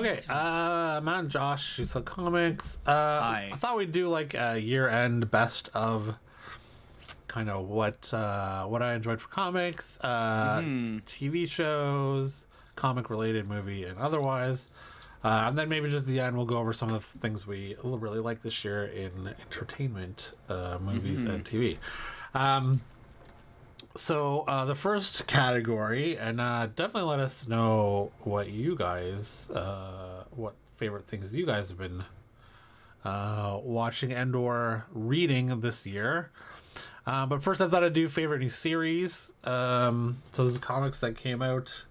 Okay, Matt and Josh, you said comics. Hi. I thought we'd do like a year-end best of kind of what I enjoyed for comics, TV shows, comic-related movie, and otherwise. And then maybe just at the end we'll go over some of the things we really like this year in entertainment, movies and TV. So the first category, and definitely let us know what you guys, what favorite things you guys have been watching and or reading this year. But first I thought I'd do favorite new series. So there's comics that came out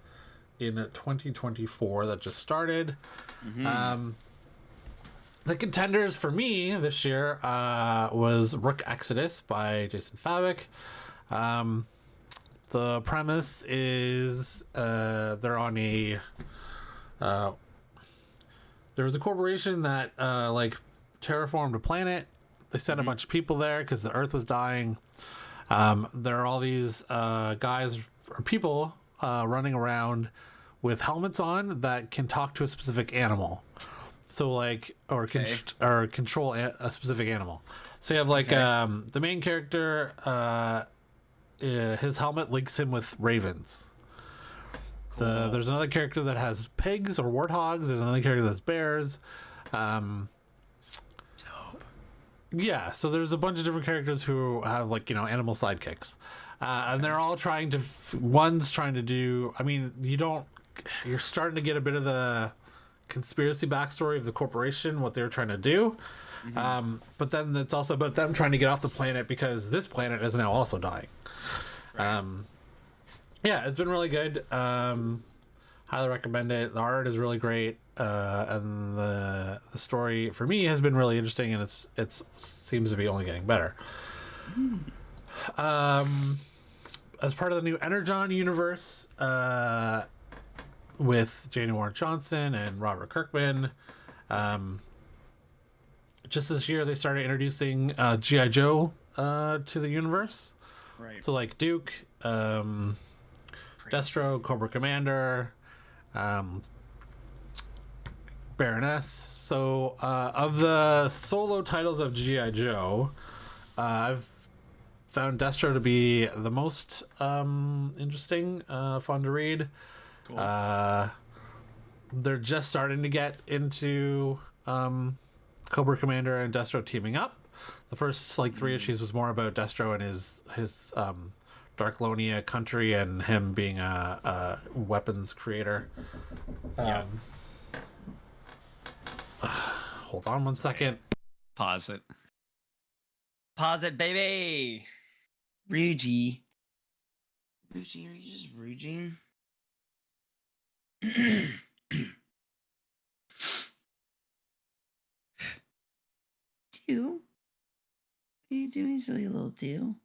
in 2024 that just started. The contenders for me this year was Rook Exodus by Jason Fabok. The premise is they're on a there was a corporation that like terraformed a planet. They sent a bunch of people there because the Earth was dying. There are all these guys or people running around with helmets on that can talk to a specific animal. So like or control a specific animal. So you have like the main character. His helmet links him with ravens. Cool. There's another character that has pigs or warthogs. There's another character that's bears. Dope. Yeah, so there's a bunch of different characters who have like animal sidekicks, and they're all trying to. One's trying to do. I mean, you're starting to get a bit of the conspiracy backstory of the corporation, what they're trying to do. But then it's also about them trying to get off the planet because this planet is now also dying. Yeah, it's been really good. Highly recommend it. The art is really great, and the story for me has been really interesting, and it seems to be only getting better. As part of the new Energon universe, with Jane Warren Johnson and Robert Kirkman, just this year they started introducing G.I. Joe to the universe. Right. So like Duke, Destro, Cobra Commander, Baroness. So of the solo titles of G.I. Joe, I've found Destro to be the most interesting, fun to read. Cool. They're just starting to get into Cobra Commander and Destro teaming up. The first like 3 issues was more about Destro and his Darklonia country and him being a weapons creator. Hold on 1 second. Pause it, baby. Rugy, are you just ruging? Do? What are you doing, silly little do?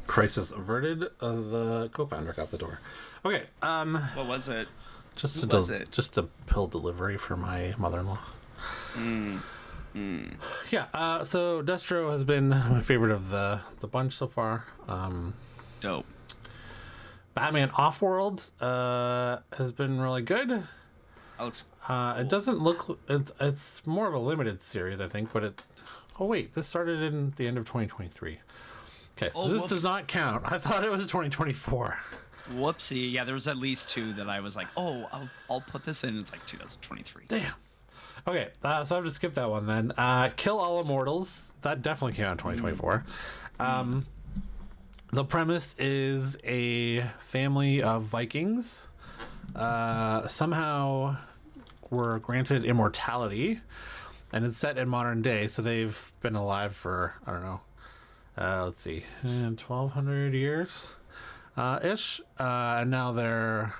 Crisis averted. The co-founder got the door. Okay. What was it? Just a pill delivery for my mother-in-law. Yeah. So Destro has been my favorite of the bunch so far. Dope. Batman Offworld has been really good. Looks cool. It doesn't look. It's more of a limited series, I think. But it. Oh wait, this started in the end of 2023. Okay, so this does not count. I thought it was 2024. Whoopsie. Yeah, there was at least 2 that I was like, oh, I'll put this in. It's like 2023. Damn. Okay, so I have to skip that one then. Kill All Immortals. That definitely came out in 2024. The premise is a family of Vikings somehow were granted immortality, and it's set in modern day, so they've been alive for, I don't know, let's see, 1,200 years ish. And now they're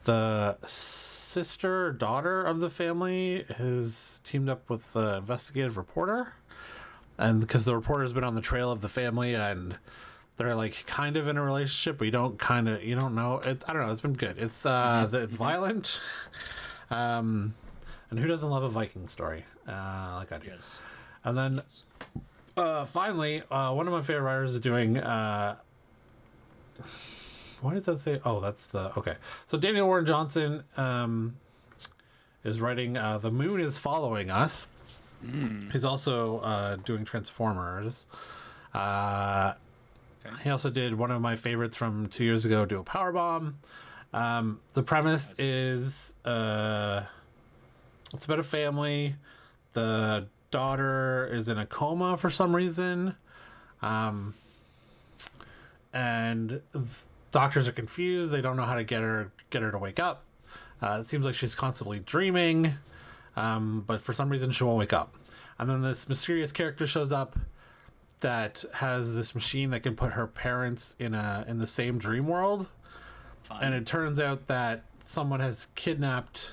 the sister daughter of the family has teamed up with the investigative reporter, and because the reporter's been on the trail of the family, and they're like kind of in a relationship, but you don't know it. I don't know, it's been good. It's it's violent, and And who doesn't love a Viking story? Like I do. Yes. And then finally, one of my favorite writers is doing. Why does that say? Oh, that's the okay. So Daniel Warren Johnson is writing "The Moon is Following Us." He's also doing Transformers. He also did one of my favorites from 2 years ago, do a Powerbomb. The premise is it's about a family. The daughter is in a coma for some reason. And doctors are confused. They don't know how to get her to wake up. It seems like she's constantly dreaming, but for some reason she won't wake up. And then this mysterious character shows up that has this machine that can put her parents in the same dream world. Fun. And it turns out that someone has kidnapped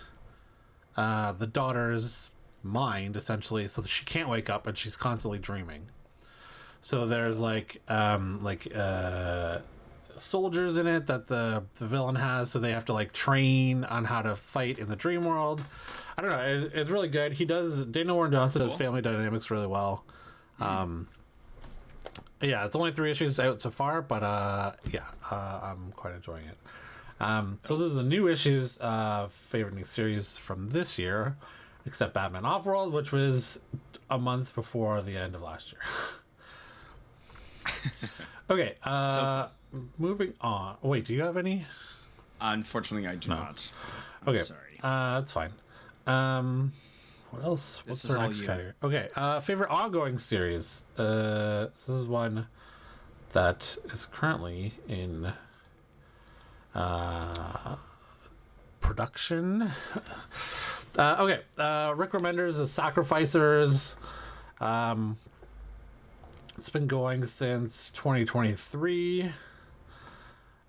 the daughter's mind, essentially, so that she can't wake up and she's constantly dreaming. So there's soldiers in it that the villain has, so they have to like train on how to fight in the dream world. I don't know. It's really good. Daniel Warren Johnson does family dynamics really well. Yeah, it's only 3 issues out so far, but I'm quite enjoying it. So those are the new issues, favorite new series from this year, except Batman Offworld, which was a month before the end of last year. Okay, moving on. Wait, do you have any? Unfortunately, I do not. I'm okay, sorry. that's fine. What else? What's our next category? Okay, favorite ongoing series. This is one that is currently in production. Okay, Rick Remender's The Sacrificers. It's been going since 2023.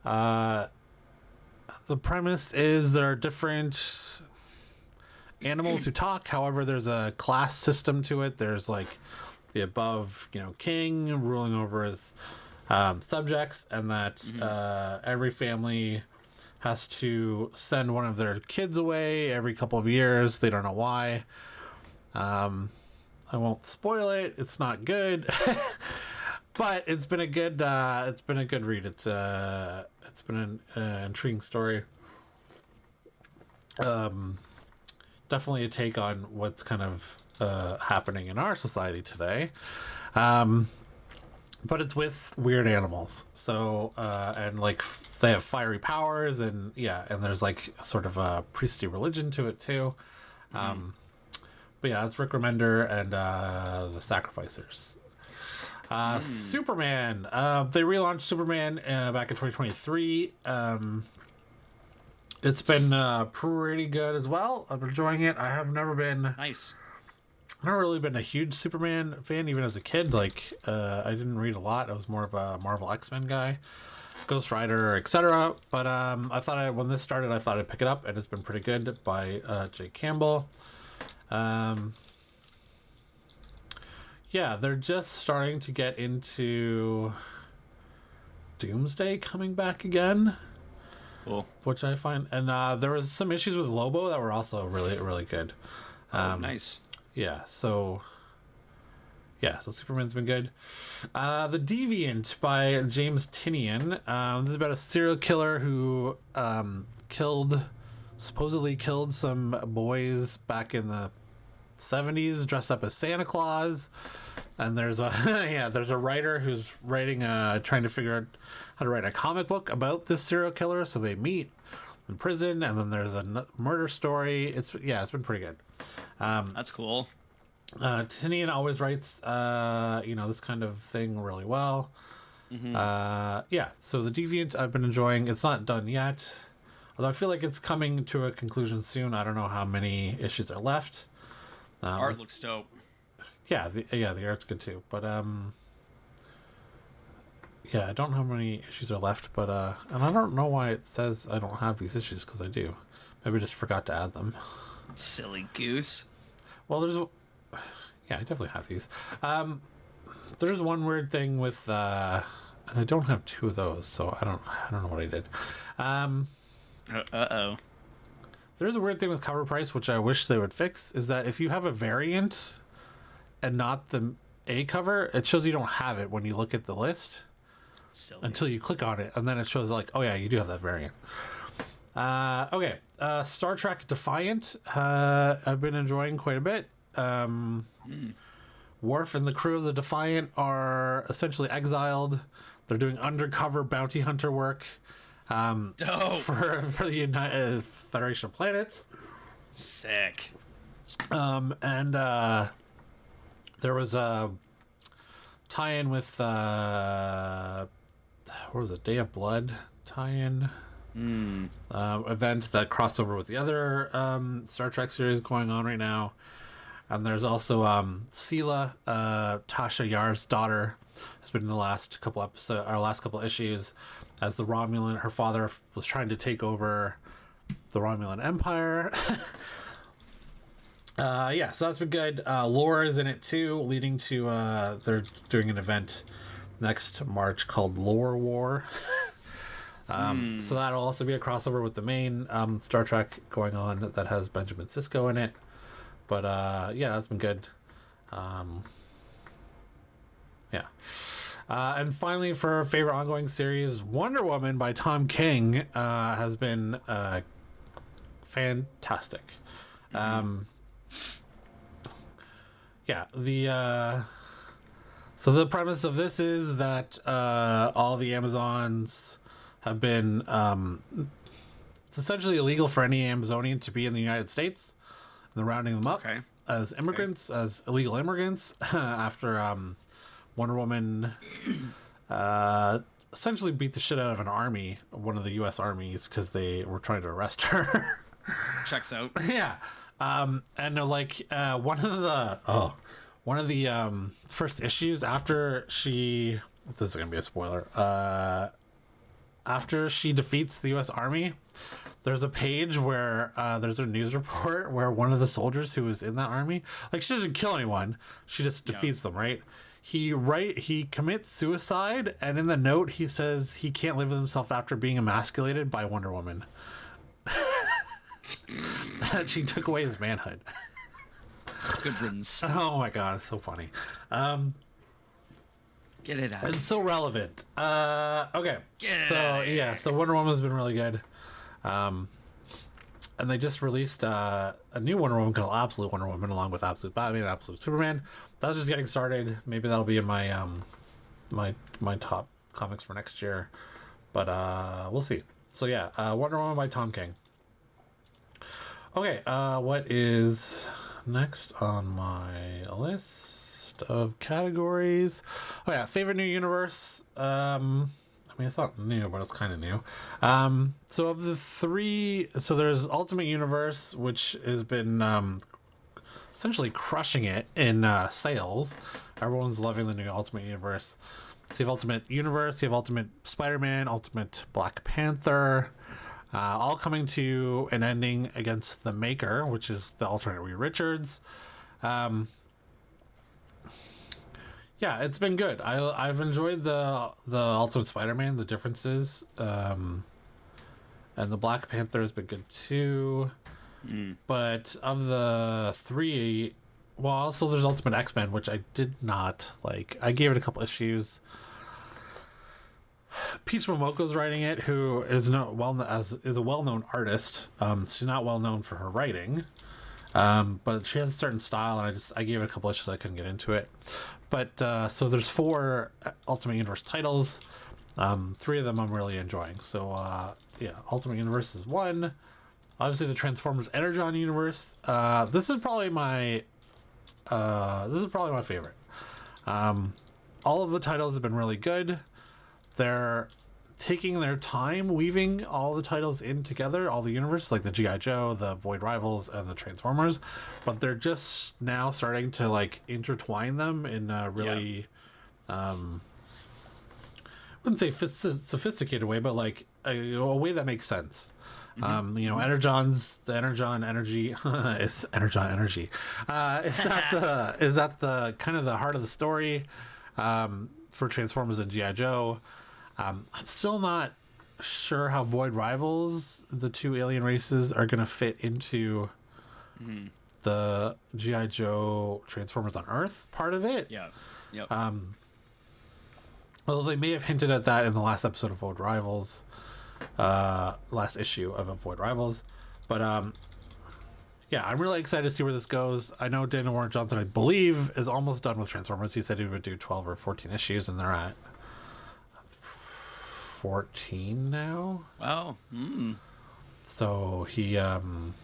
The premise is there are different animals who talk. However, there's a class system to it. There's like the above, king ruling over his subjects, and that every family has to send one of their kids away every couple of years. They don't know why. I won't spoil it. It's not good, but it's been a good read. It's been an intriguing story. Definitely a take on what's kind of happening in our society today. But it's with weird animals. So, and like they have fiery powers, and there's like sort of a priestly religion to it too. But yeah, it's Rick Remender and the Sacrificers. Superman. They relaunched Superman back in 2023. It's been pretty good as well. I'm enjoying it. I have never been... Nice. I've never really been a huge Superman fan, even as a kid. Like, I didn't read a lot. I was more of a Marvel X-Men guy. Ghost Rider, etc. But I thought when this started, I thought I'd pick it up, and it's been pretty good by Jake Campbell. Yeah, they're just starting to get into Doomsday coming back again. Cool. Which I find, and there was some issues with Lobo that were also really, really good. Nice. So Superman's been good. The Deviant by James Tynion. This is about a serial killer who supposedly killed some boys back in the 70s, dressed up as Santa Claus. And there's a writer who's trying to figure out how to write a comic book about this serial killer. So they meet in prison, and then there's a murder story. It's been pretty good. That's cool. Tynion always writes this kind of thing really well. So The Deviant I've been enjoying. It's not done yet, although I feel like it's coming to a conclusion soon. I don't know how many issues are left. Art looks dope. The art's good too, but I don't know how many issues are left, but and I don't know why it says I don't have these issues, because I do. Maybe I just forgot to add them. Silly goose. Well, I definitely have these. There's one weird thing with and I don't have two of those, so I don't know what I did. Uh-oh. There's a weird thing with cover price, which I wish they would fix, is that if you have a variant and not the A cover, it shows you don't have it when you look at the list until you click on it, and then it shows like, oh yeah, you do have that variant. Okay, Star Trek Defiant, I've been enjoying quite a bit. Worf and the crew of the Defiant are essentially exiled. They're doing undercover bounty hunter work for the United Federation of Planets. Sick. And there was a tie-in with what was it, Day of Blood tie-in event that crossed over with the other Star Trek series going on right now. And there's also Sela, Tasha Yar's daughter, has been in the last couple episodes, our last couple issues, as the Romulan. Her father was trying to take over the Romulan Empire. Yeah, so that's been good. Lore is in it too, leading to they're doing an event next March called Lore War. So that'll also be a crossover with the main Star Trek going on that has Benjamin Sisko in it. But yeah, that's been good. Yeah. And finally, for our favorite ongoing series, Wonder Woman by Tom King has been fantastic. Yeah, so the premise of this is that all the Amazons have been it's essentially illegal for any Amazonian to be in the United States. And they're rounding them up as immigrants, as illegal immigrants, after Wonder Woman essentially beat the shit out of an army, one of the U.S. armies, because they were trying to arrest her. Checks out. Yeah. And like one of the first issues after she, this is gonna be a spoiler, after she defeats the U.S. Army, there's a page where there's a news report where one of the soldiers who was in that army, like, she doesn't kill anyone, she just defeats them, right? He commits suicide, and in the note he says he can't live with himself after being emasculated by Wonder Woman. That she took away his manhood. Good riddance. Oh my god, it's so funny. Get it out. And so relevant. Okay. So Wonder Woman's been really good. And they just released a new Wonder Woman called Absolute Wonder Woman, along with Absolute Batman and Absolute Superman. That's just getting started. Maybe that'll be in my my top comics for next year. But we'll see. So yeah, Wonder Woman by Tom King. Okay, what is next on my list of categories? Oh yeah, favorite new universe. I mean, it's not new, but it's kind of new. So of the three, so there's Ultimate Universe, which has been essentially crushing it in sales. Everyone's loving the new Ultimate Universe. So you have Ultimate Universe, you have Ultimate Spider-Man, Ultimate Black Panther, all coming to an ending against the Maker, which is the alternate Reed Richards. Yeah, it's been good. I've enjoyed the Ultimate Spider-Man, the differences, and the Black Panther has been good too. But of the three, well, also there's Ultimate X-Men, which I did not like. I gave it a couple issues. Peach Momoko's writing it, who is a well-known artist. She's not well known for her writing, but she has a certain style, and I gave it a couple issues. I couldn't get into it, but so there's 4 Ultimate Universe titles. 3 of them I'm really enjoying. So yeah, Ultimate Universe is one. Obviously, the Transformers Energon universe. This is probably my favorite. All of the titles have been really good. They're taking their time weaving all the titles in together, all the universes, like the G.I. Joe, the Void Rivals, and the Transformers, but they're just now starting to like intertwine them in a really I wouldn't say sophisticated way, but like a way that makes sense. Energon's the Energon energy is Energon energy. Is that the kind of the heart of the story for Transformers and G.I. Joe? I'm still not sure how Void Rivals, the two alien races, are going to fit into the G.I. Joe Transformers on Earth part of it. Yeah. Yep. Although they may have hinted at that in the last episode of Void Rivals, last issue of Void Rivals. But yeah, I'm really excited to see where this goes. I know Daniel Warren Johnson, I believe, is almost done with Transformers. He said he would do 12 or 14 issues, and they're at 14 now. Wow. So he I'm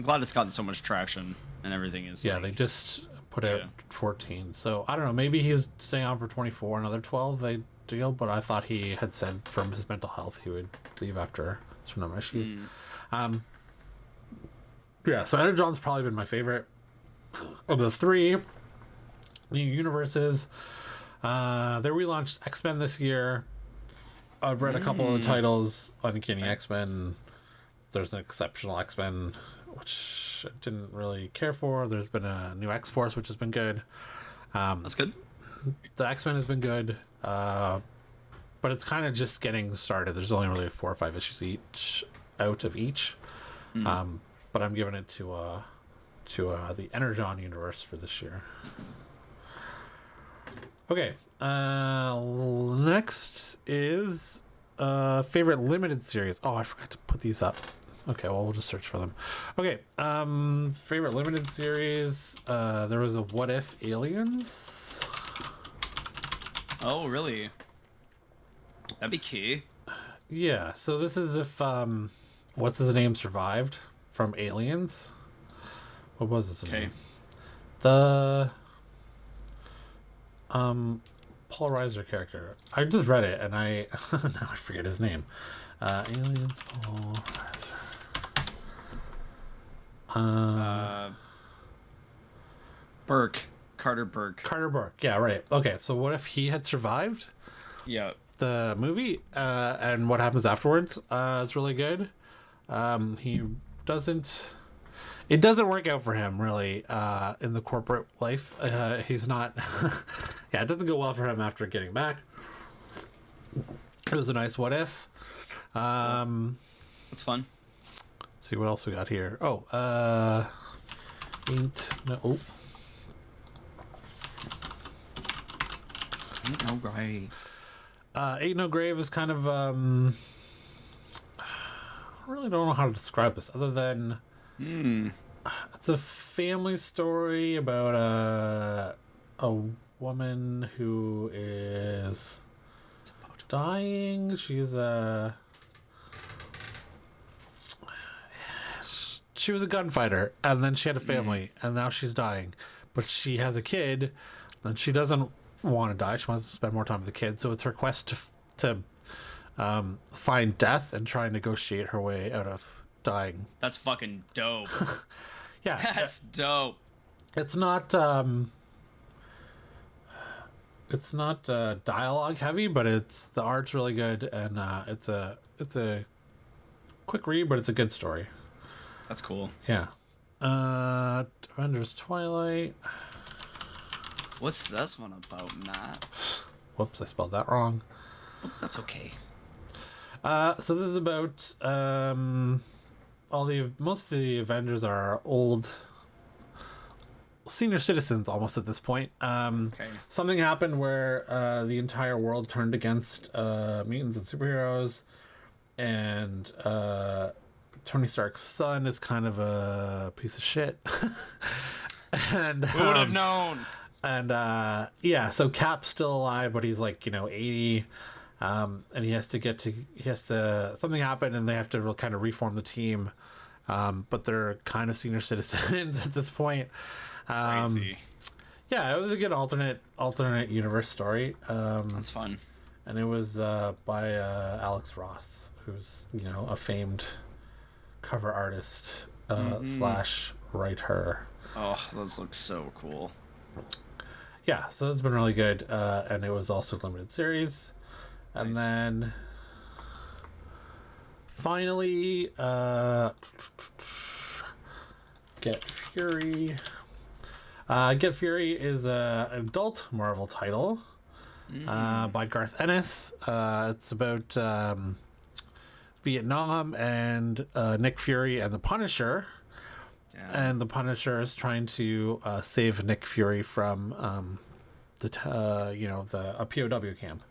glad it's gotten so much traction and everything is. yeah, they just put out 14. So I don't know, maybe he's staying on for 24, another 12 they deal, but I thought he had said from his mental health he would leave after some number of issues. Yeah, so Energon's probably been my favorite of the three new universes. They relaunched X-Men this year. I've read a couple of the titles. Uncanny X-Men. There's an Exceptional X-Men, which I didn't really care for. There's been a new X-Force, which has been good. That's good. The X-Men has been good, but it's kind of just getting started. There's only really 4 or 5 issues each out of each. But I'm giving it to the Energon universe for this year. Okay. Next is favorite limited series. Oh, I forgot to put these up. Okay, well, we'll just search for them. Okay. Favorite limited series. There was a What If Aliens. Oh, really? That'd be key. Yeah. So this is if what's his name survived from Aliens. What was his name? The Paul Reiser character. I just read it and now I forget his name. Aliens, Paul Reiser. Carter Burke. Carter Burke. Yeah, right. Okay, so what if he had survived the movie and what happens afterwards? It's really good. It doesn't work out for him really in the corporate life. He's not yeah, it doesn't go well for him after getting back. It was a nice what if. That's fun. Let's see what else we got here. Ain't no Grave. Ain't No Grave is kind of I really don't know how to describe this other than it's a family story about a woman who is dying. She was a gunfighter and then she had a family and now she's dying, but she has a kid and she doesn't want to die. She wants to spend more time with the kid, so it's her quest to find death and try and negotiate her way out of dying. That's fucking dope. Yeah, that's dope. It's not dialogue heavy, but the art's really good and it's a quick read, but it's a good story. That's cool. Yeah. Avengers Twilight. What's this one about, Matt? Whoops, I spelled that wrong. Oh, that's okay. So this is about most of the Avengers are old senior citizens almost at this point. Something happened where the entire world turned against mutants and superheroes, and Tony Stark's son is kind of a piece of shit. And who would have known? And yeah, so Cap's still alive, but he's like 80, and he has to something happened, and they have to kind of reform the team, but they're kind of senior citizens at this point. Crazy. Yeah, it was a good alternate universe story. That's fun. And it was by Alex Ross, who's a famed cover artist / writer. Oh, those look so cool. Yeah, so that's been really good, and it was also a limited series. And Nice. Then finally Get Fury. Get Fury is an adult Marvel title. by Garth Ennis. It's about Vietnam and Nick Fury and the Punisher. Damn. And the Punisher is trying to save Nick Fury from a POW camp.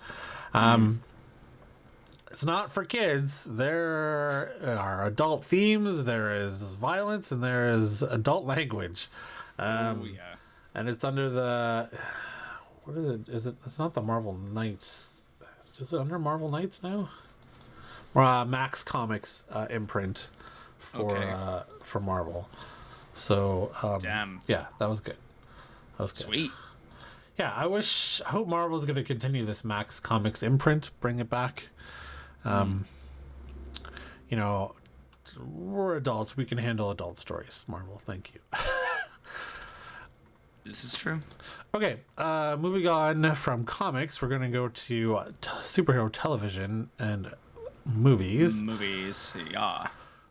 It's not for kids. There are adult themes, there is violence, and there is adult language. And it's under the... What is it? It's not the Marvel Knights. Is it under Marvel Knights now? Or Max Comics imprint for Marvel. So, damn. Yeah, that was good. That was good. Sweet. Yeah, I hope Marvel's going to continue this Max Comics imprint, bring it back. You know, we're adults. We can handle adult stories. Marvel, thank you. This is true. Okay, moving on from comics, we're going to go to superhero television and movies. Movies, yeah.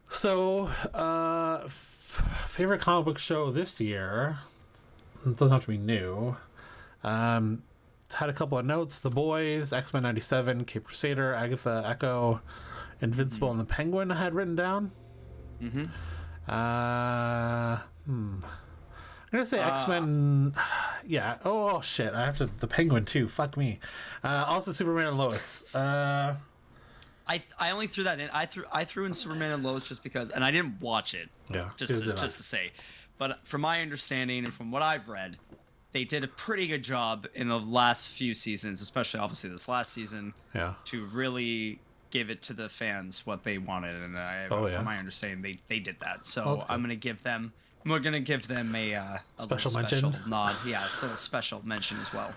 So, favorite comic book show this year, it doesn't have to be new. Had a couple of notes. The Boys, X-Men 97, Cape Crusader, Agatha, Echo, Invincible, and the Penguin I had written down. I'm gonna say X-Men. Yeah. Oh shit! I have to the Penguin too. Fuck me. Also Superman and Lois. I only threw that in. I threw in Superman and Lois just because, and I didn't watch it. Yeah. Just to say, but from my understanding and from what I've read, they did a pretty good job in the last few seasons, especially obviously this last season. Yeah. To really give it to the fans what they wanted, and from my understanding, they did that. So I'm gonna give them. We're gonna give them a special mention nod. Yeah, a little special mention as well.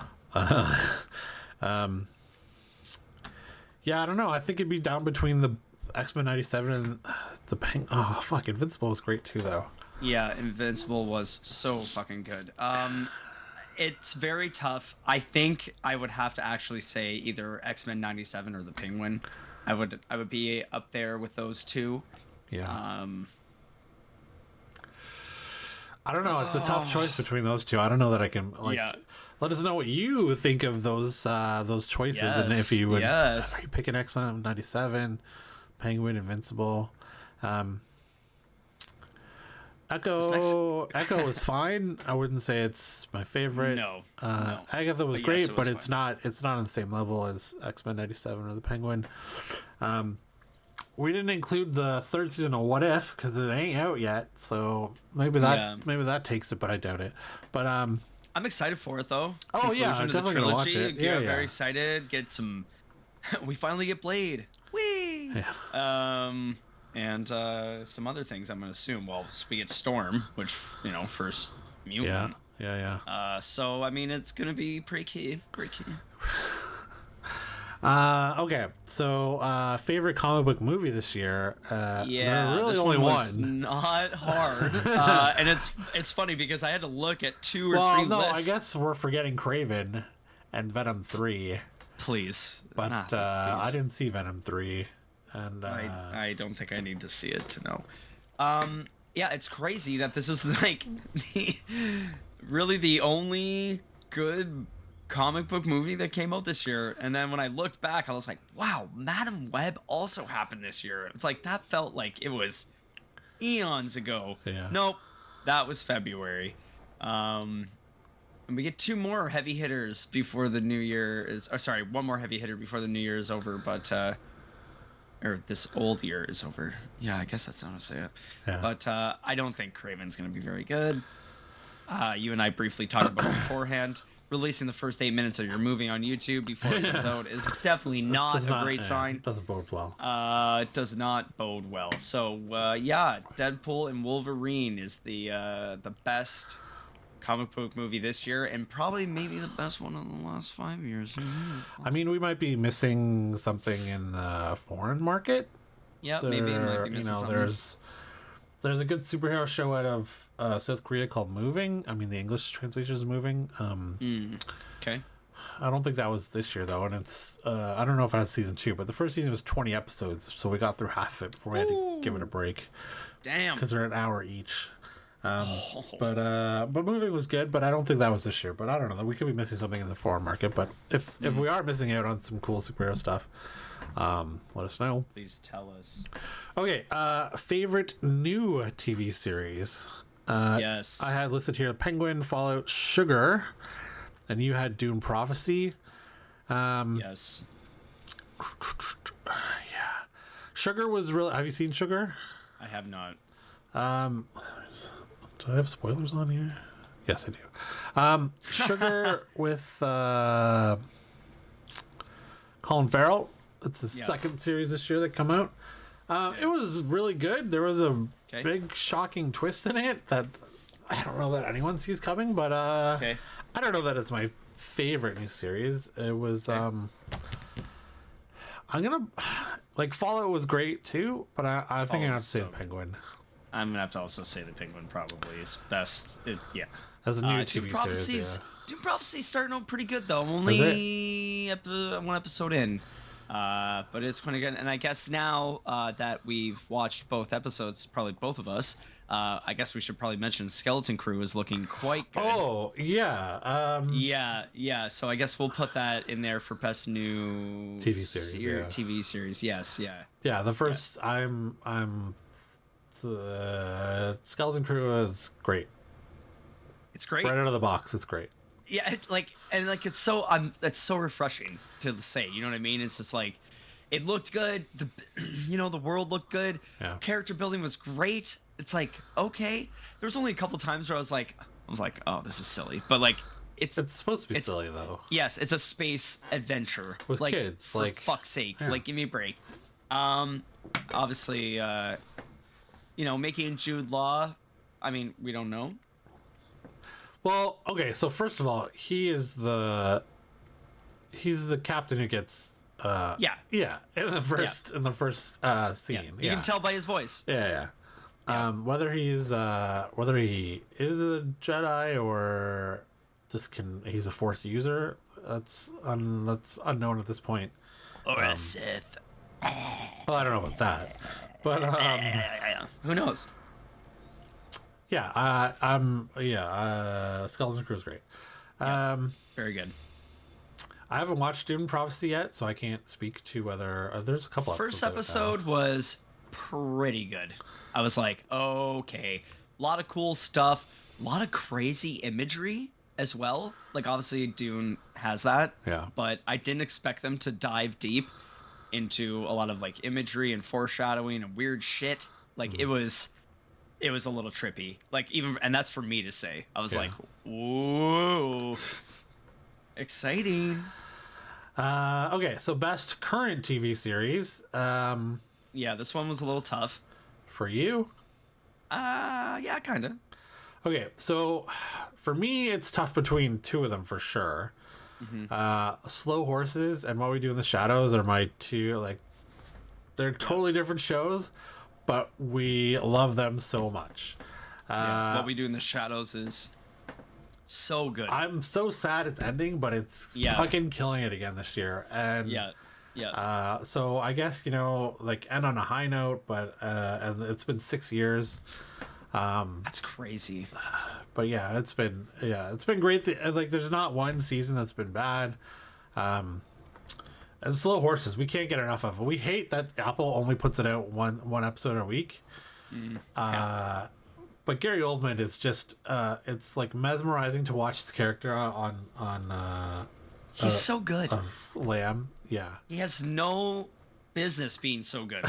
Yeah, I don't know. I think it'd be down between the X-Men 97 and the Oh, fuck. Invincible was great too, though. Yeah, Invincible was so fucking good. It's very tough. I think I would have to actually say either X-Men 97 or the Penguin. I would be up there with those two. Yeah. I don't know. It's a tough choice between those two. I don't know that I can let us know what you think of those choices, and if you would are you picking X-Men 97, Penguin, Invincible. Echo was fine. I wouldn't say it's my favorite. No. Agatha was great, but it's not on the same level as X-Men 97 or the Penguin. We didn't include the third season of What If because it ain't out yet, so maybe that takes it, but I doubt it. But I'm excited for it though. Oh yeah, I'm definitely gonna watch it. Yeah, very excited. Get some. We finally get Blade. Whee! Yeah. And some other things I'm gonna assume. Well, we get Storm, which first mutant. Yeah. So I mean, it's gonna be pretty key. Okay, so favorite comic book movie this year? There really this only was one. Not hard, and it's funny because I had to look at two or three lists. lists. I guess we're forgetting Kraven and Venom 3. Please, but please. I didn't see Venom 3, and I don't think I need to see it to know. Yeah, it's crazy that this is like really the only good comic book movie that came out this year. And then when I looked back, I was like, wow, Madam Web also happened this year. It's like that felt like it was eons ago. Yeah. Nope, that was February. And we get two more heavy hitters before the new year is one more heavy hitter before the new year is over, but or this old year is over. Yeah, I guess that's how to say it. Yeah. But I don't think Craven's gonna be very good. You and I briefly talked about it beforehand. Releasing the first 8 minutes of your movie on YouTube before it comes out is definitely not a great sign. It doesn't bode well. It does not bode well. So yeah, Deadpool and Wolverine is the best comic book movie this year, and probably maybe the best one in the last 5 years. I mean, we might be missing something in the foreign market. Yeah, maybe we might be missing something. There's a good superhero show out of South Korea called Moving. I mean, the English translation is Moving. Okay. I don't think that was this year, though, and it's I don't know if it has season 2, but the first season was 20 episodes, so we got through half of it before we had to give it a break. Damn. Because they're an hour each. But moving was good, but I don't think that was this year. But I don't know. We could be missing something in the foreign market. But if we are missing out on some cool superhero stuff, let us know. Please tell us. Okay, favorite new TV series. Yes. I had listed here Penguin, Fallout, Sugar, and you had Dune Prophecy. Yes. Yeah, Sugar was really. Have you seen Sugar? I have not. Do I have spoilers on here? Yes, I do. Sugar with Colin Farrell. It's the second series this year that come out. It was really good. There was a big shocking twist in it that I don't know that anyone sees coming, but I don't know that it's my favorite new series. It was I'm gonna like Fallout was great too, but I think I have to say the Penguin. I'm gonna have to also say the Penguin probably is best. As a new TV series. Dune Prophecy's starting out pretty good though. I'm only one episode in. But it's kind of good, and I guess now that we've watched both episodes, probably both of us, I guess we should probably mention Skeleton Crew is looking quite good. Oh yeah, yeah. So I guess we'll put that in there for best new TV series. TV series, yes, yeah. Yeah, the first the Skeleton Crew is great. It's great. Right out of the box, it's great. Yeah, it's so refreshing to say. You know what I mean? It's just like, it looked good. The world looked good. Yeah. Character building was great. It's like, okay. There was only a couple times where I was like, oh, this is silly. But like, it's supposed to be silly though. Yes, it's a space adventure with kids. For fuck's sake, give me a break. Obviously, making Jude Law. I mean, we don't know. Well, okay, so first of all, he's the captain who gets in the first scene. You can tell by his voice. Yeah. Whether he is a Jedi or he's a Force user, that's unknown at this point. Or a Sith. Well, I don't know about that, but who knows? Yeah, Skeleton Crew is great. Very good. I haven't watched Dune Prophecy yet, so I can't speak to whether there's a couple. First episode was pretty good. I was like, okay, a lot of cool stuff, a lot of crazy imagery as well. Like obviously Dune has that. Yeah. But I didn't expect them to dive deep into a lot of like imagery and foreshadowing and weird shit. Like it was a little trippy. Like and that's for me to say. I was like, whoa. Exciting. Okay, so best current TV series. This one was a little tough. For you? Yeah, kind of. Okay, so for me, it's tough between two of them for sure. Mm-hmm. Slow Horses and What We Do in the Shadows are my two. Like, they're totally different shows, but we love them so much. What We Do in the Shadows is so good. I'm so sad it's ending, but it's fucking killing it again this year. And so I guess end on a high note, but and it's been 6 years. That's crazy. But it's been great. There's not one season that's been bad. And Slow Horses, we can't get enough of it. We hate that Apple only puts it out one episode a week. But Gary Oldman is just it's like mesmerizing to watch his character on he's so good. Of Lamb. Yeah. He has no business being so good.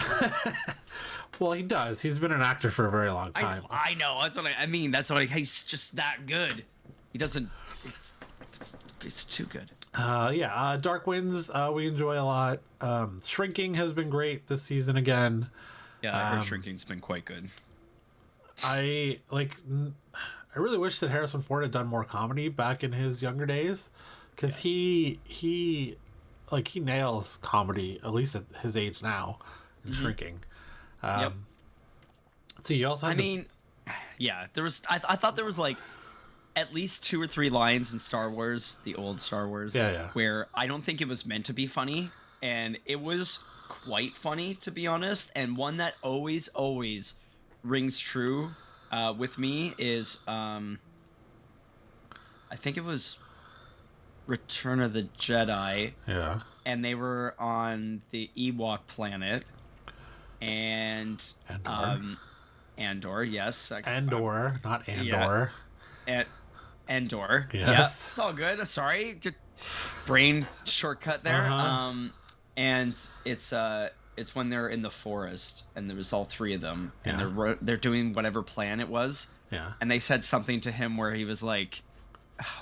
Well, he does. He's been an actor for a very long time. I know. That's what I mean. He's just that good. He doesn't it's too good. Dark Winds we enjoy a lot. Shrinking has been great this season again. Yeah, I heard Shrinking's been quite good. I really wish that Harrison Ford had done more comedy back in his younger days, because he nails comedy, at least at his age now, in Shrinking. So you also had there was I thought there was like at least 2 or 3 lines in Star Wars, the old Star Wars, where I don't think it was meant to be funny, and it was quite funny, to be honest, and one that always rings true with me is I think it was Return of the Jedi. Yeah. And they were on the Ewok planet, and Andor, yes, Andor, not Andor. Yeah, Andor. Yes. Yeah, it's all good. Sorry, just brain shortcut there. And it's when they're in the forest, and there was all three of them, and they're doing whatever plan it was. Yeah. And they said something to him where he was like,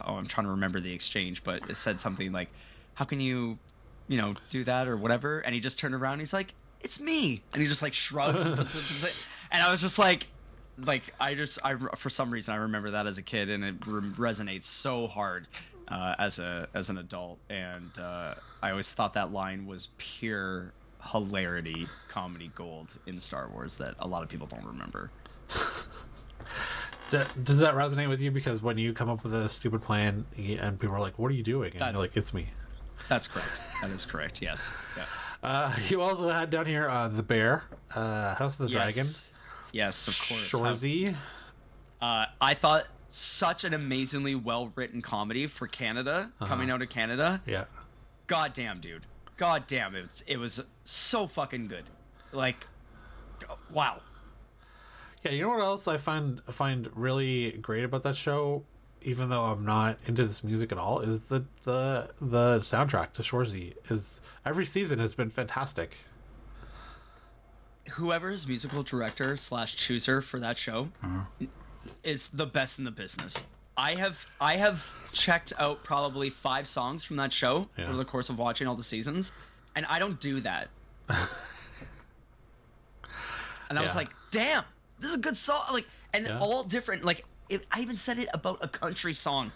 oh, I'm trying to remember the exchange, but it said something like, how can you do that or whatever? And he just turned around and he's like, it's me. And he just like shrugs. And I was just like I for some reason I remember that as a kid, and it resonates so hard as an adult. And I always thought that line was pure hilarity, comedy gold in Star Wars that a lot of people don't remember. Does that resonate with you? Because when you come up with a stupid plan and people are like, what are you doing? And you're like, it's me. That's correct. That is correct. Yes. Yeah. You also had down here the bear, House of the Dragon. Yes, of course. Shorzy. I thought such an amazingly well-written comedy for Canada, coming out of Canada. Yeah. God damn, dude. God damn, it was so fucking good. Like, wow. Yeah, you know what else I find really great about that show, even though I'm not into this music at all, is the soundtrack to Shorzy. Is every season has been fantastic. Whoever's musical director / chooser for that show is the best in the business. I have checked out probably 5 songs from that show over the course of watching all the seasons, and I don't do that. And I was like, damn, this is a good song. Like, and all different. Like, I even said it about a country song.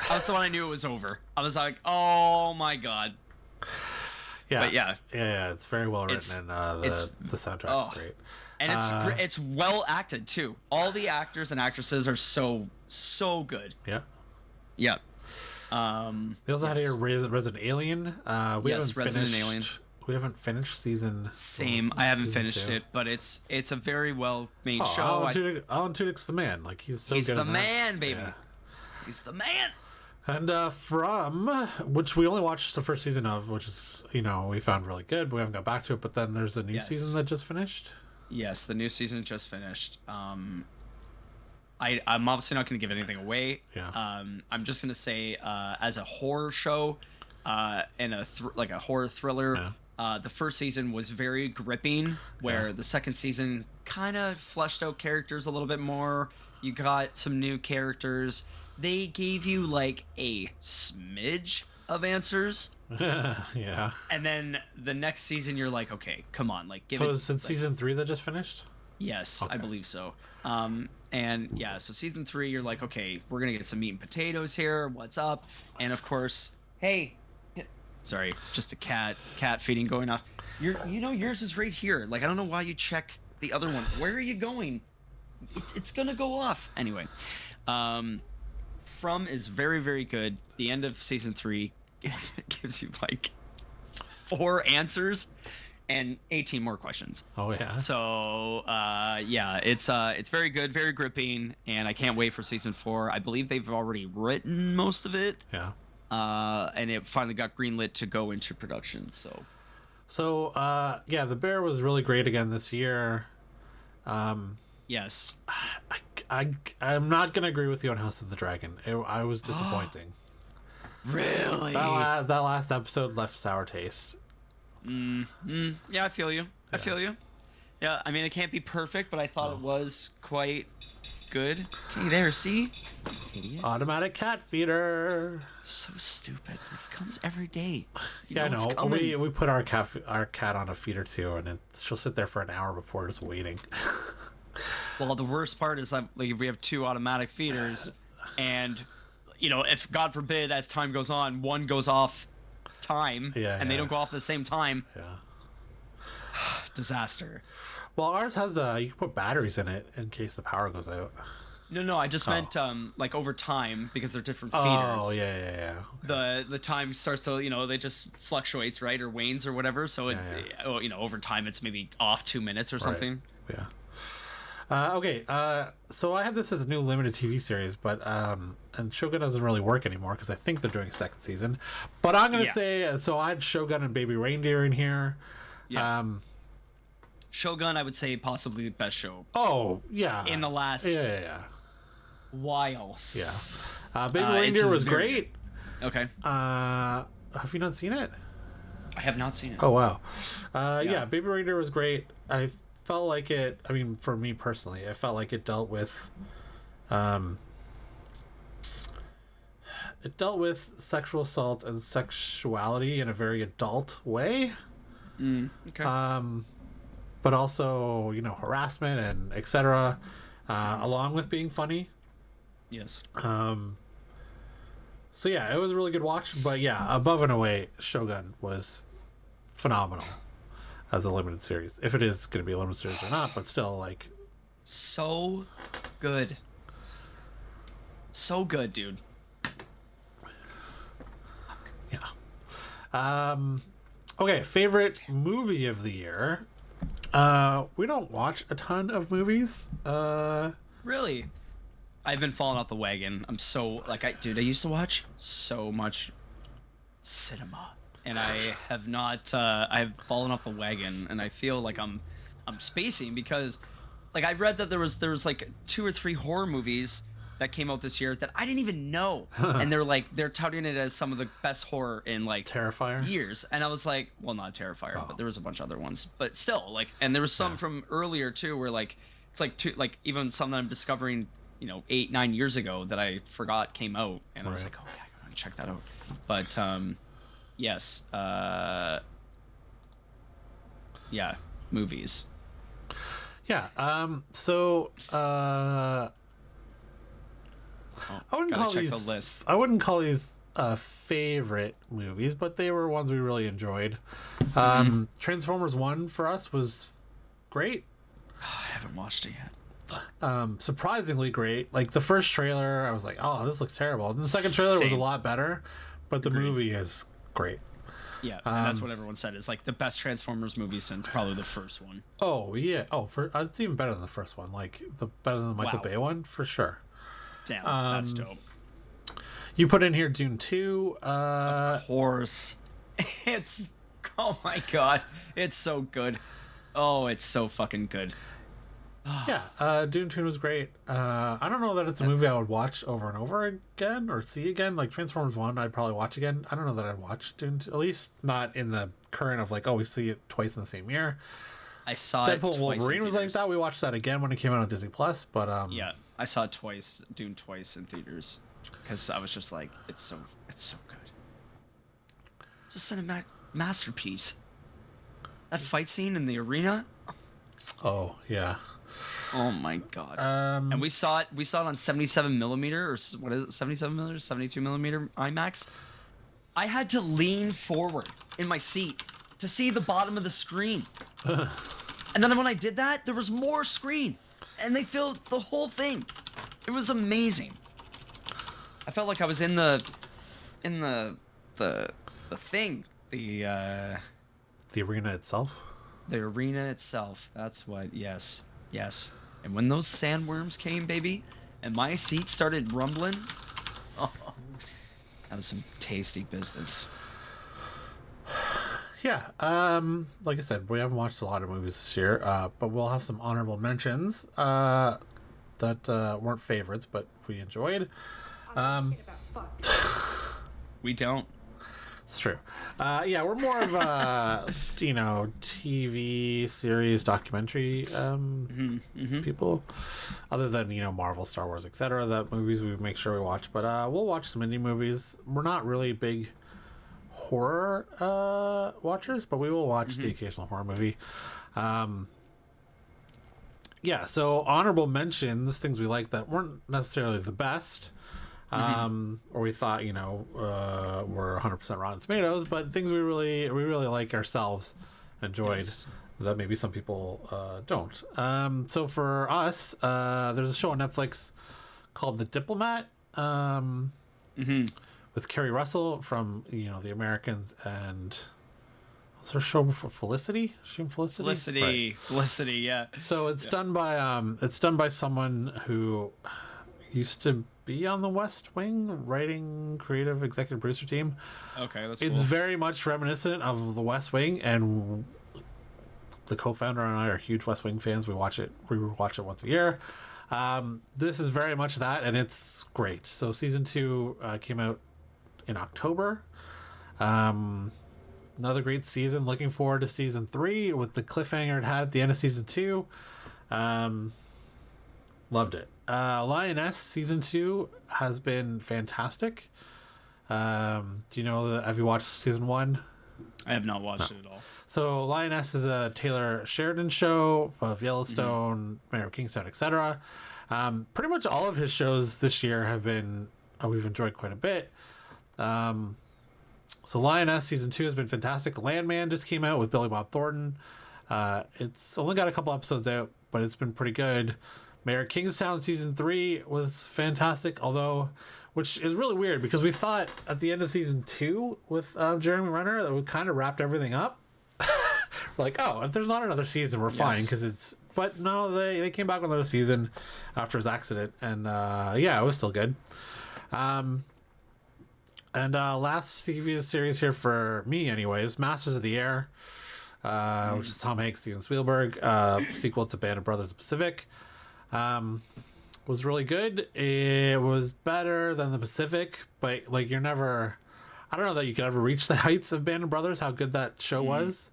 That's the one I knew it was over. I was like, oh my god. Yeah, but yeah, it's very well written, and the soundtrack is great. And it's well acted too. All the actors and actresses are so good. Yeah. Yeah. We also had here Resident Alien. We haven't finished season. Same. I haven't finished it, but it's a very well made show. Alan Tudyk's the man. Like he's so good. He's the man, baby. Yeah. He's the man. And from which we only watched the first season of, which is we found really good, but we haven't got back to it. But then there's a new season that just finished. Yes, the new season just finished. I'm obviously not going to give anything away. Yeah. I'm just going to say, as a horror show, and a horror thriller, the first season was very gripping. Where the second season kind of fleshed out characters a little bit more. You got some new characters. They gave you like a smidge of answers. Yeah. And then the next season, you're like, okay, come on, like give it. So is it season 3 that just finished? Yes, okay. I believe so. And yeah, so season 3, you're like, okay, we're gonna get some meat and potatoes here. What's up? And of course, hey, sorry, just a cat feeding going off. Yours is right here. Like, I don't know why you check the other one. Where are you going? It's gonna go off anyway. From is very, very good. The end of season 3 gives you like 4 answers and 18 more questions. Oh yeah. So it's very good, very gripping, and I can't wait for season 4. I believe they've already written most of it. Yeah. And it finally got greenlit to go into production. So the Bear was really great again this year. Yes. I'm not gonna agree with you on House of the Dragon. I was disappointing. Really? That last episode left sour taste. Yeah, I feel you. I feel you. Yeah, I mean, it can't be perfect, but I thought it was quite good. Okay, there, see? Idiot. Automatic cat feeder. So stupid. It comes every day. I know. We put our cat on a feeder too, and she'll sit there for an hour before just waiting. Well, the worst part is like if we have 2 automatic feeders, and if God forbid, as time goes on, one goes off time, and they don't go off at the same time. Yeah. Disaster. Well, ours has you can put batteries in it in case the power goes out. No, I just meant like over time, because they're different feeders. Oh, yeah. Okay. The time starts to, they just fluctuates, right, or wanes or whatever. So over time it's maybe off 2 minutes or something. Right. Yeah. Okay, so I had this as a new limited TV series, but and Shogun doesn't really work anymore because I think they're doing a second season. But I'm gonna say so. I had Shogun and Baby Reindeer in here. Yeah. Shogun, I would say possibly the best show. Oh yeah. In the last while. Yeah. Baby Reindeer was great. Okay. Have you not seen it? I have not seen it. Oh wow. Yeah, Baby Reindeer was great. I felt like it. I mean, for me personally, I felt like it dealt with, sexual assault and sexuality in a very adult way. Okay. But also, harassment and etc. Along with being funny. Yes. So yeah, it was a really good watch. But yeah, above and away, Shogun was phenomenal as a limited series. If it is going to be a limited series or not, but still, like, so good. So good, dude. Yeah. Okay, favorite movie of the year. We don't watch a ton of movies. Really? I've been falling off the wagon. I'm so I used to watch so much cinema, and I have not. I have fallen off the wagon, and I feel like I'm spacing because, I read that there was 2 or 3 horror movies that came out this year that I didn't even know, and they're touting it as some of the best horror in Terrifier years, and I was like, well, not Terrifier, but there was a bunch of other ones, but still, and there was some from earlier too, where even some that I'm discovering 8-9 years ago that I forgot came out, and I was like, oh yeah, I'm gonna check that out. But yes, yeah, movies. Yeah. So I wouldn't call these. I wouldn't call these favorite movies, but they were ones we really enjoyed. Transformers 1 for us was great. I haven't watched it yet. Surprisingly great. Like the first trailer, I was like, "Oh, this looks terrible." And the second trailer was a lot better, but the movie is great. Yeah, and that's what everyone said. It's the best Transformers movie since probably the first one. Oh yeah. Oh, it's even better than the first one. Better than the Michael Bay one for sure. Damn, that's dope. You put in here Dune 2. Of course. It's oh my god, it's so good. Oh, it's so fucking good. Yeah, Dune 2 was great. I don't know that it's a movie I would watch over and over again or see again. Like Transformers 1, I'd probably watch again. I don't know that I'd watch Dune 2, at least not in the current of we see it twice in the same year. I saw Deadpool and Wolverine was like that. We watched that again when it came out on Disney Plus, but yeah, I saw it twice, Dune twice in theaters, because I was just like, it's so good. It's a cinematic masterpiece. That fight scene in the arena. Oh yeah. Oh my god. And we saw it on 77 millimeter, or what is it, 77 millimeter, 72 millimeter IMAX. I had to lean forward in my seat to see the bottom of the screen. And then when I did that, there was more screen, and they filled the whole thing. It was amazing. I felt like I was in the thing, the arena itself. The arena itself. That's what. Yes. And when those sandworms came, baby, and my seat started rumbling, oh, that was some tasty business. Yeah. Like I said, we haven't watched a lot of movies this year, but we'll have some honorable mentions that weren't favorites, but we enjoyed. We don't. It's true. Yeah, we're more of a TV series, documentary people, other than Marvel, Star Wars, etc. That movies we make sure we watch, but we'll watch some indie movies. We're not really big horror watchers, but we will watch the occasional horror movie. Yeah, so honorable mentions, things we like that weren't necessarily the best. Or we thought were 100% Rotten Tomatoes, but things we really like ourselves, enjoyed, that maybe some people don't. So for us, there's a show on Netflix called The Diplomat, with Kerry Russell from The Americans, and what's her show before? Felicity? Felicity. Right. Felicity, yeah. So it's done by someone who used to be on the West Wing, writing, creative, executive producer team. Okay, that's It's cool. very much reminiscent of the West Wing, and the co-founder and I are huge West Wing fans. We watch it once a year. This is very much that, and it's great. So season 2 came out in October. Another great season. Looking forward to season 3 with the cliffhanger it had at the end of season 2. Loved it. Lioness season 2 has been fantastic. Do you know have you watched season 1? I have not watched it at all. So Lioness is a Taylor Sheridan show of Yellowstone, Mayor of Kingstown, etc. Pretty much all of his shows this year have been we've enjoyed quite a bit. So Lioness season 2 has been fantastic. Landman just came out with Billy Bob Thornton. It's only got a couple episodes out, but it's been pretty good. Mayor of Kingstown season 3 was fantastic, which is really weird because we thought at the end of season 2 with Jeremy Renner that we kind of wrapped everything up. We're like, oh, if there's not another season, we're fine because it's. But no, they came back with another season after his accident, and it was still good. And last TV series here for me, anyways, Masters of the Air, which is Tom Hanks, Steven Spielberg, sequel to Band of Brothers of the Pacific. Was really good. It was better than the Pacific, but like you're never. I don't know that you could ever reach the heights of Band of Brothers. How good that show was.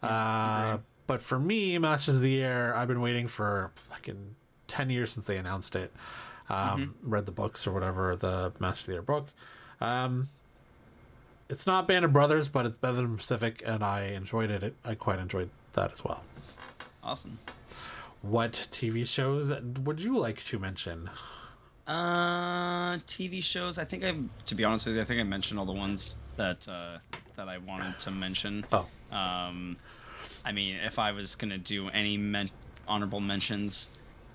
But for me, Masters of the Air, I've been waiting for fucking 10 years since they announced it. Read the books or whatever, the Masters of the Air book. It's not Band of Brothers, but it's better than Pacific, and I enjoyed it. I quite enjoyed that as well. Awesome. What TV shows would you like to mention? TV shows. To be honest with you, I think I mentioned all the ones that I wanted to mention. Oh. I mean, if I was gonna do any honorable mentions,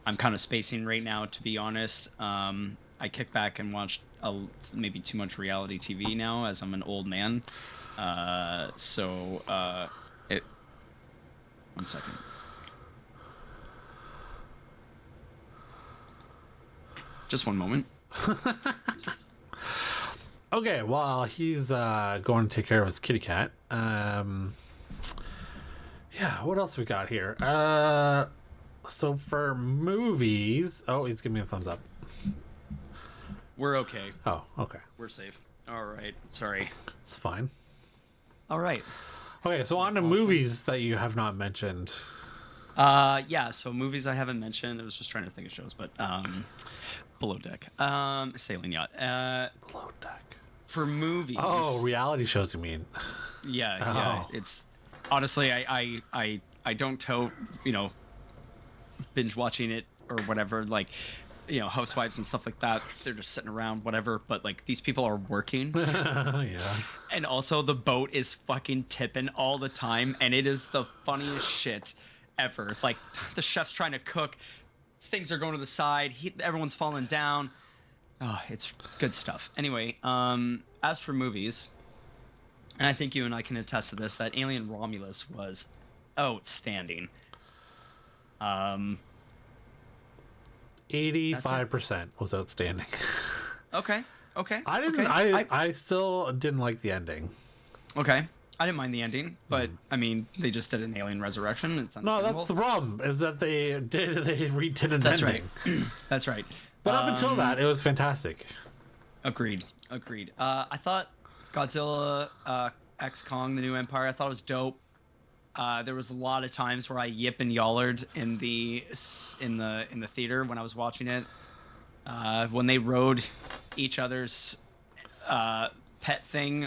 I'm kind of spacing right now, to be honest. I kick back and watch maybe too much reality TV now, as I'm an old man. One second. Just one moment. Okay, while he's going to take care of his kitty cat, what else we got here? So for movies, he's giving me a thumbs up. We're okay. Oh, okay. We're safe. All right. Sorry. It's fine. All right. Okay, so on to movies that you have not mentioned. So movies I haven't mentioned. I was just trying to think of shows, but Below Deck, Sailing Yacht. Below Deck. For movies. Oh, reality shows, you mean? Yeah. It's honestly, I don't tote, binge watching it or whatever. Like, housewives and stuff like that. They're just sitting around, whatever. But like, these people are working. Yeah. And also, the boat is fucking tipping all the time, and it is the funniest shit ever. Like, the chef's trying to cook. Things are going to the side. Everyone's falling down. Oh, it's good stuff. Anyway, as for movies, and I think you and I can attest to this, that Alien Romulus was outstanding. 85% was outstanding. Okay. I didn't. Okay. I still didn't like the ending. Okay. I didn't mind the ending, but I mean, they just did an alien resurrection. It's No, understandable. that's the problem. Is that they redid an That's ending. right. That's right. But up until that, it was fantastic. Agreed. I thought Godzilla X Kong: The New Empire. I thought it was dope. There was a lot of times where I yip and yollered in the theater when I was watching it. When they rode each other's pet thing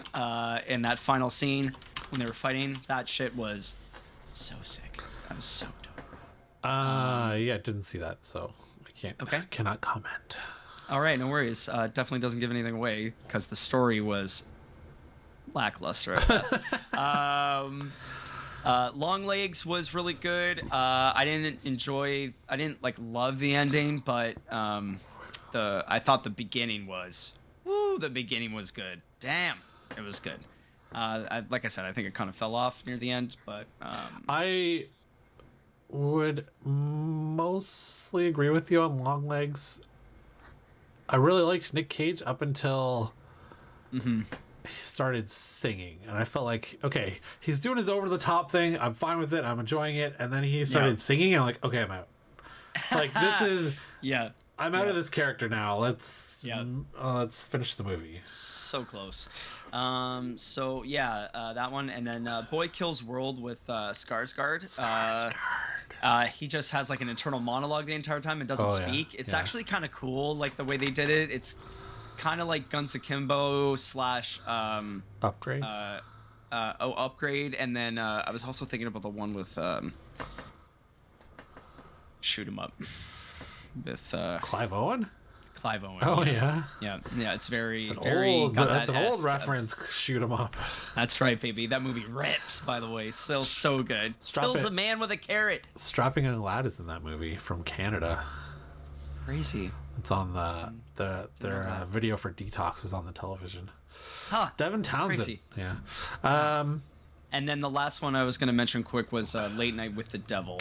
in that final scene when they were fighting, that shit was so sick. That was so dope. Didn't see that, so I can't. Okay. I cannot comment. All right, no worries. Definitely doesn't give anything away because the story was lackluster at best. Long Legs was really good. I didn't love the ending, but I thought the beginning was good. Damn, it was good. Like I said, I think it kind of fell off near the end, but I would mostly agree with you on Longlegs. I really liked Nick Cage up until he started singing, and I felt like, okay, he's doing his over the top thing. I'm fine with it. I'm enjoying it. And then he started singing, and I'm like, okay, I'm out. Like, this is I'm out of this character now. Let's finish the movie. So close. That one, and then Boy Kills World with Skarsgård. He just has like an internal monologue the entire time and doesn't speak. It's actually kind of cool, like the way they did it. It's kind of like Guns Akimbo / Upgrade. Upgrade, and then I was also thinking about the one with Shoot 'Em Up with Clive Owen. Clive Owen. Oh yeah. It's very old. That's an old reference. Shoot 'Em Up. That's right, baby. That movie rips. By the way, still so good. Kills a man with a carrot. Strapping Young Lad is in that movie from Canada. Crazy. It's on their video for Detox is on the television. Huh. Devin Townsend. Crazy. Yeah. And then the last one I was going to mention quick was Late Night with the Devil.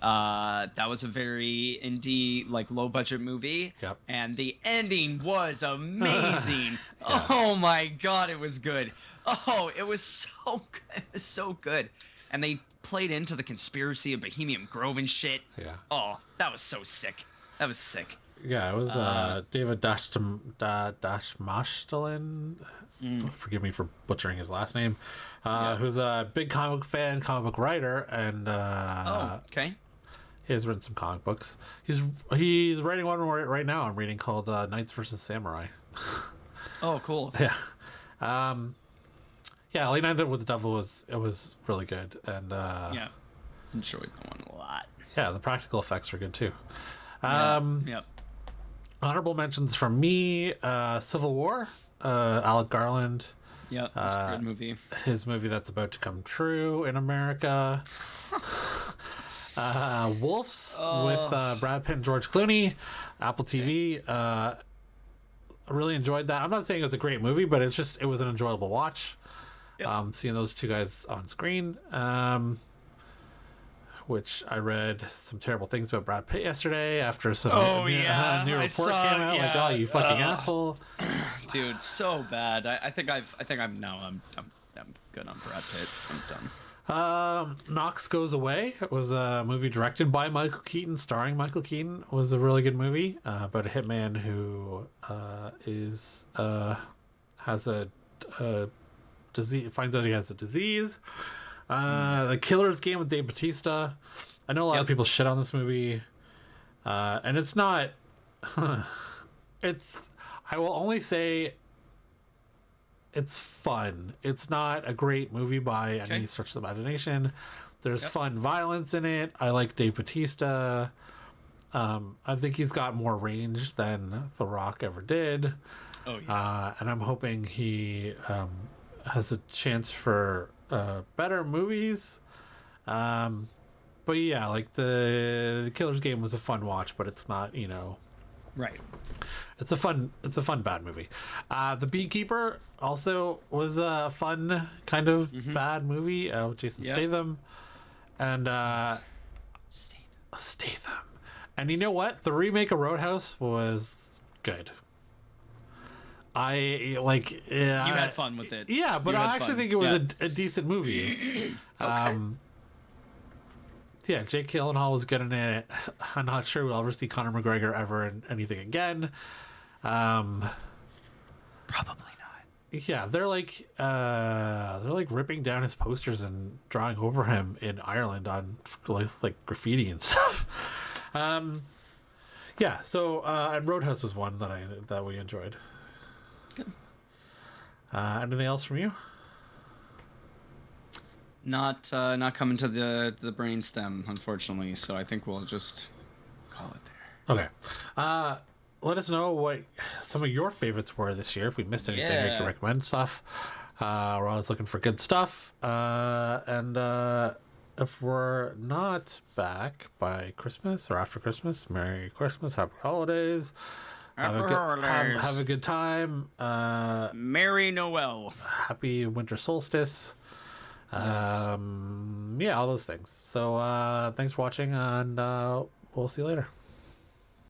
That was a very indie, like low budget movie. Yep. And the ending was amazing. Oh my God, it was good. Oh, it was so good. It was so good. And they played into the conspiracy of Bohemian Grove and shit. Yeah. Oh, that was so sick. That was sick. Yeah, it was David Dashmastalin. Forgive me for butchering his last name. Who's a big comic book fan, comic book writer, and okay. He has written some comic books. He's writing one right now. I'm reading called Knights versus Samurai. Oh, cool. Yeah. Late Night with the Devil was really good, and enjoyed that one a lot. Yeah, the practical effects were good too. Yep. Honorable mentions from me: Civil War, Alec Garland. Yeah, it's a good movie. His movie that's about to come true in America. Wolves with Brad Pitt and George Clooney. Apple TV. I really enjoyed that. I'm not saying it was a great movie, but it was an enjoyable watch. Yep. Seeing those two guys on screen. Which I read some terrible things about Brad Pitt yesterday after some new report came out. Like, oh, you fucking asshole, dude, so bad. I think I'm good on Brad Pitt. I'm done. Knox Goes Away. It was a movie directed by Michael Keaton, starring Michael Keaton. It was a really good movie about a hitman who has a disease. Finds out he has a disease. The Killer's Game with Dave Bautista. I know a lot of people shit on this movie, and it's not. I will only say it's fun. It's not a great movie by any stretch of the imagination. There's fun violence in it. I like Dave Bautista. I think he's got more range than The Rock ever did. Oh yeah. And I'm hoping he has a chance for better movies. But yeah, like the Killer's Game was a fun watch, but it's not, right. It's a fun bad movie. The Beekeeper also was a fun kind of bad movie with Jason Statham. And Statham. And you know what? The remake of Roadhouse was good. You had fun with it. Yeah, but I actually think it was a decent movie. Okay. Jake Gyllenhaal was good in it. I'm not sure we'll ever see Conor McGregor ever in anything again. Probably not. Yeah, they're like ripping down his posters and drawing over him in Ireland on like graffiti and stuff. So and Roadhouse was one that we enjoyed. Good. Anything else from you? Not coming to the brainstem, unfortunately. So I think we'll just call it there. Okay. Let us know what some of your favorites were this year. If we missed anything, you can recommend stuff. We're always looking for good stuff. And if we're not back by Christmas or after Christmas, Merry Christmas, Happy Holidays. Have a good time. Merry Noel. Happy winter solstice. Yeah, all those things. So thanks for watching, and we'll see you later.